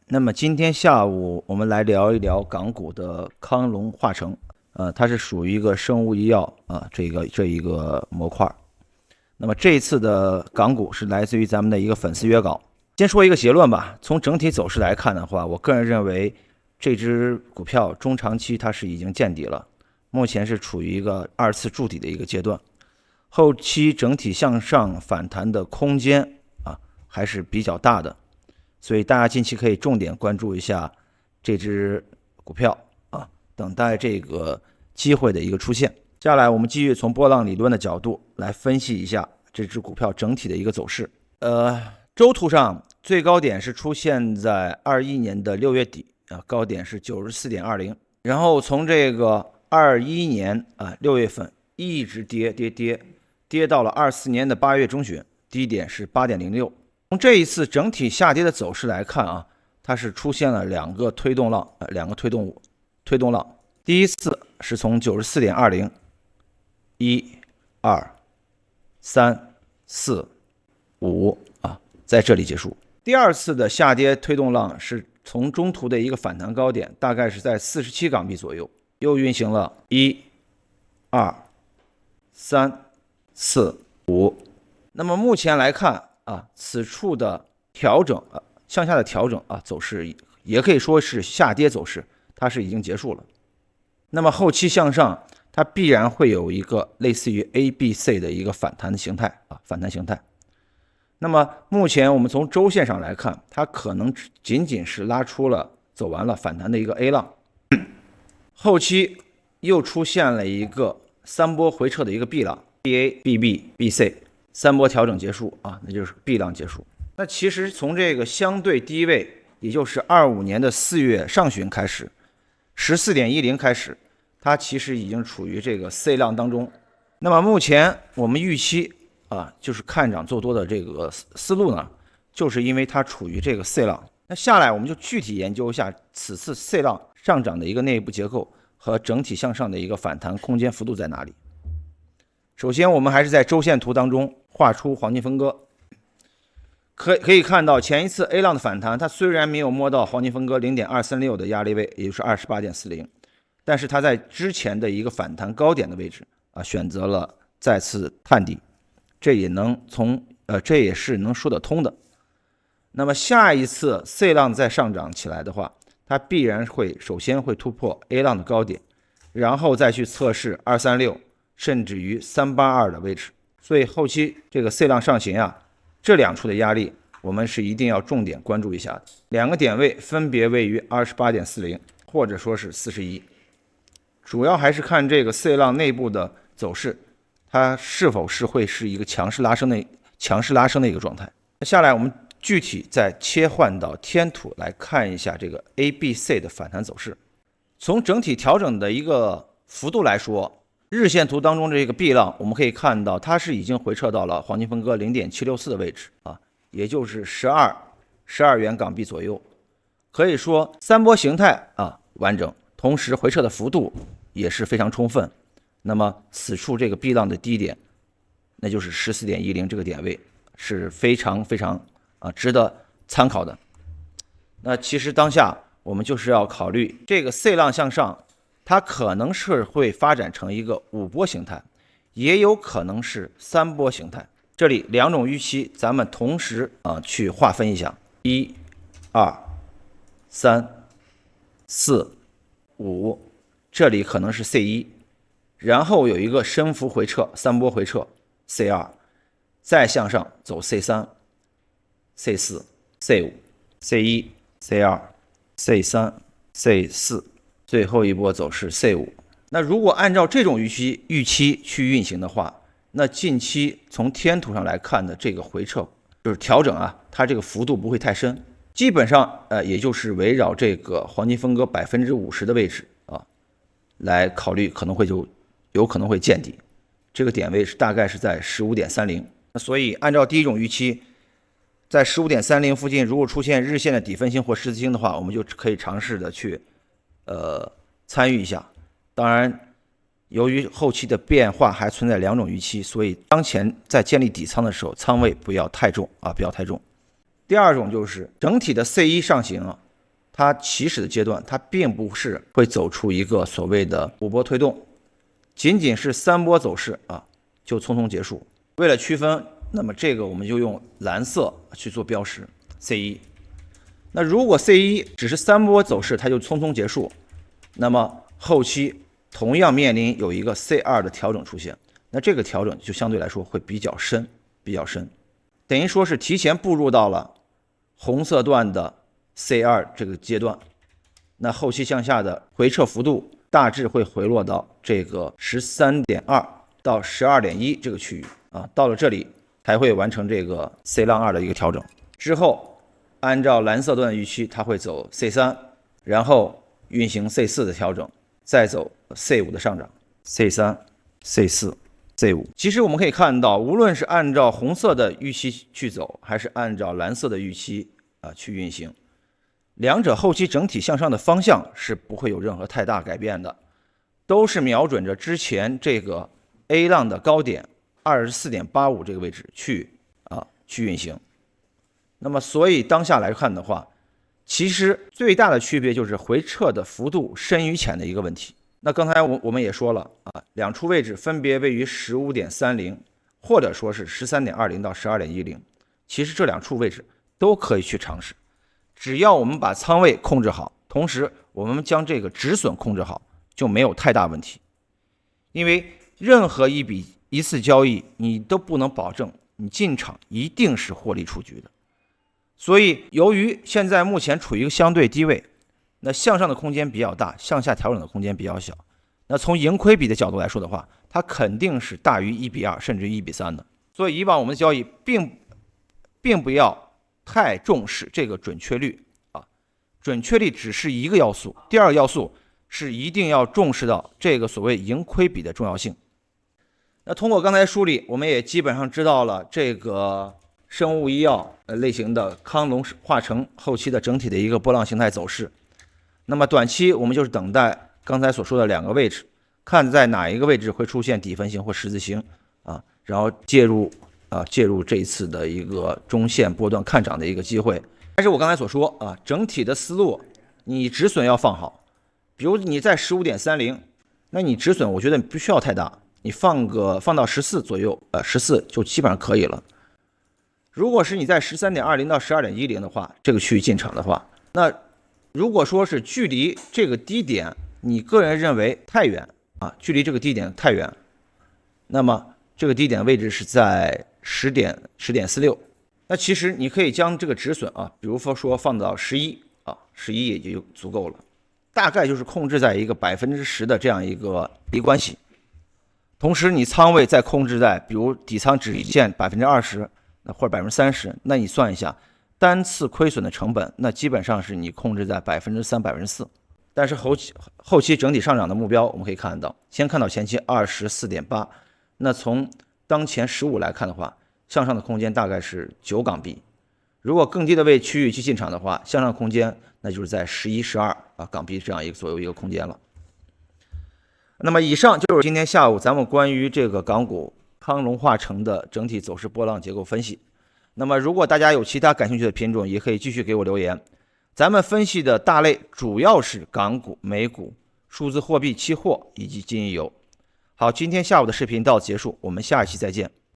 那么今天下午我们来聊一聊港股的康龙化成，它是属于一个生物医药这一个模块。那么这一次的港股是来自于咱们的一个粉丝约稿。先说一个结论吧，从整体走势来看的话，我个人认为这只股票中长期它是已经见底了，目前是处于一个二次筑底的一个阶段，后期整体向上反弹的空间还是比较大的。所以大家近期可以重点关注一下这只股票等待这个机会的一个出现。接下来我们继续从波浪理论的角度来分析一下这只股票整体的一个走势。周图上最高点是出现在21年的6月底高点是 94.20， 然后从这个21年6月份一直跌到了24年的8月中旬，低点是 8.06。从这一次整体下跌的走势来看它是出现了两个推动浪，推动浪。第一次是从 94.20 1 2 3 4 5在这里结束。第二次的下跌推动浪是从中途的一个反弹高点，大概是在47港币左右，又运行了1 2 3 4 5。那么目前来看此处的调整向下的调整走势也可以说是下跌走势，它是已经结束了。那么后期向上，它必然会有一个类似于 ABC 的一个反弹的形态反弹形态。那么目前我们从周线上来看，它可能仅仅是拉出了走完了反弹的一个 A 浪，后期又出现了一个三波回撤的一个 B 浪 ，BA、BB、BC。三波调整结束那就是 B 浪结束。那其实从这个相对低位，也就是25年的4月上旬开始 14.10 开始，它其实已经处于这个 C 浪当中。那么目前我们预期就是看涨做多的这个思路呢，就是因为它处于这个 C 浪。那下来我们就具体研究一下此次 C 浪上涨的一个内部结构和整体向上的一个反弹空间幅度在哪里。首先我们还是在周线图当中画出黄金分割，可以看到前一次 A 浪的反弹，它虽然没有摸到黄金分割 0.236 的压力位，也就是 28.40， 但是它在之前的一个反弹高点的位置选择了再次探底，这也是能说得通的。那么下一次 C 浪再上涨起来的话，它必然首先会突破 A 浪的高点，然后再去测试236甚至于382的位置。所以后期这个 C 浪上行这两处的压力我们是一定要重点关注一下的。两个点位分别位于 28.40 或者说是41，主要还是看这个 C 浪内部的走势，它是否会是一个强势拉升的一个状态。下来我们具体再切换到天图来看一下这个 ABC 的反弹走势。从整体调整的一个幅度来说，日线图当中这个 B 浪，我们可以看到它是已经回撤到了黄金分割 0.764 的位置也就是12元港币左右。可以说三波形态完整，同时回撤的幅度也是非常充分。那么此处这个 B 浪的低点，那就是 14.10 这个点位，是非常值得参考的。那其实当下我们就是要考虑这个 C 浪向上，它可能是会发展成一个5波形态，也有可能是3波形态。这里两种预期咱们同时去划分一下，1 2 3 4 5，这里可能是 C1， 然后有一个升幅回撤3波回撤 C2， 再向上走 C3 C4 C5 C1 C2 C3 C4，最后一波走势 C5。 那如果按照这种预期去运行的话，那近期从天图上来看的这个回撤就是调整它这个幅度不会太深，基本上也就是围绕这个黄金分割 50% 的位置来考虑，有可能会见底。这个点位大概是在 15.30。 所以按照第一种预期，在 15.30 附近如果出现日线的底分型或十字星的话，我们就可以尝试的去参与一下。当然由于后期的变化还存在两种预期，所以当前在建立底仓的时候，仓位不要太重不要太重。第二种就是整体的 C1 上行它起始的阶段，它并不是会走出一个所谓的5波推动，仅仅是3波走势就匆匆结束。为了区分，那么这个我们就用蓝色去做标识 C1。那如果 C1 只是3波走势，它就匆匆结束，那么后期同样面临有一个 C2 的调整出现，那这个调整就相对来说会比较深，等于说是提前步入到了红色段的 C2 这个阶段。那后期向下的回撤幅度大致会回落到这个 13.2 到 12.1 这个区域到了这里才会完成这个 C2 的一个调整。之后按照蓝色段的预期，它会走 C3， 然后运行 C4 的调整，再走 C5 的上涨， C3 C4 C5。 其实我们可以看到，无论是按照红色的预期去走，还是按照蓝色的预期去运行，两者后期整体向上的方向是不会有任何太大改变的，都是瞄准着之前这个 A 浪的高点 24.85 这个位置去运行。那么所以当下来看的话，其实最大的区别就是回撤的幅度深与浅的一个问题。那刚才我们也说了两处位置分别位于 15.30 或者说是 13.20 到 12.10， 其实这两处位置都可以去尝试，只要我们把仓位控制好，同时我们将这个止损控制好，就没有太大问题。因为任何一次交易你都不能保证你进场一定是获利出局的，所以由于现在目前处于一个相对低位，那向上的空间比较大，向下调整的空间比较小，那从盈亏比的角度来说的话，它肯定是大于1:2甚至1:3的。所以以往我们的交易并不要太重视这个准确率准确率只是一个要素，第二个要素是一定要重视到这个所谓盈亏比的重要性。那通过刚才梳理，我们也基本上知道了这个生物医药类型的康龙化成后期的整体的一个波浪形态走势。那么短期我们就是等待刚才所说的两个位置，看在哪一个位置会出现底分型或十字星然后介入这一次的一个中线波段看涨的一个机会。还是我刚才所说整体的思路，你止损要放好。比如你在 15.30， 那你止损我觉得不需要太大，你放到14左右14就基本上可以了。如果是你在 13.20 到 12.10 的话，这个区域进场的话，那如果说是距离这个低点你个人认为太远距离这个低点太远，那么这个低点位置是在 10.46， 那其实你可以将这个止损比如说放到11也就足够了，大概就是控制在一个 10% 的这样一个离关系。同时你仓位再控制在比如底仓只限 20% 或者 30%， 那你算一下单次亏损的成本，那基本上是你控制在 3%、4%。 但是后期整体上涨的目标我们可以看到，先看到前期 24.8， 那从当前15来看的话，向上的空间大概是9港币。如果更低的位区域去进场的话，向上空间那就是在11、12港币这样一个左右一个空间了。那么以上就是今天下午咱们关于这个港股康龙化成的整体走势波浪结构分析。那么如果大家有其他感兴趣的品种，也可以继续给我留言。咱们分析的大类主要是港股、美股、数字货币、期货以及金银油。好，今天下午的视频到此结束，我们下一期再见。